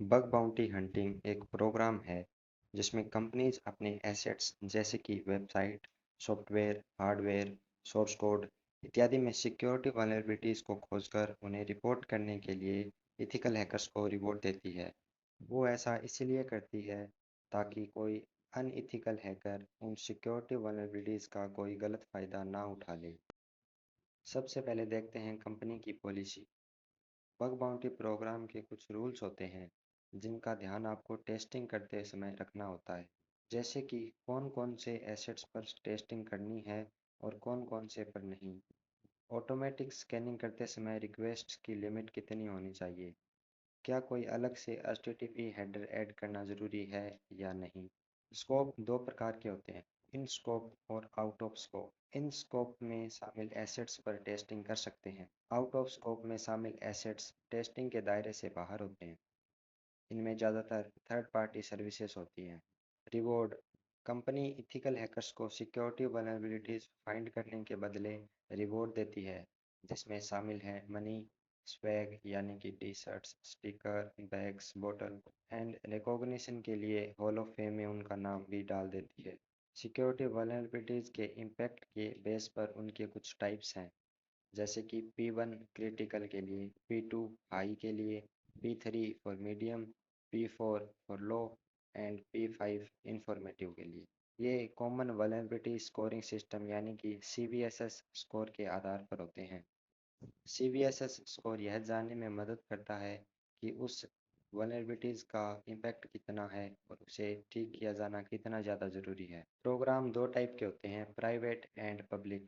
Bug bounty hunting एक programme है जिसमें कंपनीज अपने एसेट्स जैसे कि website, software, hardware, source code इत्यादि में सिक्योरिटी वल्नरेबिलिटीज को खोजकर उन्हें रिपोर्ट करने के लिए इथिकल हैकर्स को रिवॉर्ड देती है। वो ऐसा इसलिए करती है ताकि कोई अनइथिकल हैकर उन सिक्योरिटी वल्नरेबिलिटीज का कोई गलत फायदा ना उठा ले। सबसे पहले देखते हैं कंपनी की पॉलिसी। बग बाउंटी प्रोग्राम के कुछ रूल्स होते हैं जिनका ध्यान आपको टेस्टिंग करते समय रखना होता है, जैसे कि कौन कौन से एसेट्स पर टेस्टिंग करनी है और कौन कौन से पर नहीं। ऑटोमेटिक स्कैनिंग करते समय रिक्वेस्ट की लिमिट कितनी होनी चाहिए, क्या कोई अलग से एचटीटीपी हेडर ऐड करना ज़रूरी है या नहीं। स्कोप दो प्रकार के होते हैं, इन स्कोप और out of scope. In scope में शामिल एसेट्स पर टेस्टिंग कर सकते हैं, आउट ऑफ स्कोप में शामिल एसेट्स टेस्टिंग के दायरे से बाहर होते हैं। इनमें ज़्यादातर थर्ड पार्टी सर्विसेज होती हैं। रिवॉर्ड, कंपनी इथिकल हैकर्स को सिक्योरिटी वल्नरेबिलिटीज फाइंड करने के बदले रिवॉर्ड देती है, जिसमें शामिल है मनी, स्वैग यानी कि टी शर्ट्स, स्टिकर, बैग्स, बोतल एंड रिकॉग्निशन के लिए हॉल ऑफ फेम में उनका नाम भी डाल देती है। सिक्योरिटी वल्नरेबिलिटीज के इम्पैक्ट के बेस पर उनके कुछ टाइप्स हैं, जैसे कि P1 क्रिटिकल के लिए, P2 हाई के लिए, P3 for medium, P4 for low and P5 informative के लिए। ये कॉमन वल्नरेबिलिटी स्कोरिंग सिस्टम यानी कि CVSS स्कोर के आधार पर होते हैं। CVSS स्कोर यह जानने में मदद करता है कि उस वल्नरेबिलिटीज का इम्पैक्ट कितना है और उसे ठीक किया जाना कितना ज़्यादा ज़रूरी है। प्रोग्राम दो टाइप के होते हैं, प्राइवेट एंड पब्लिक।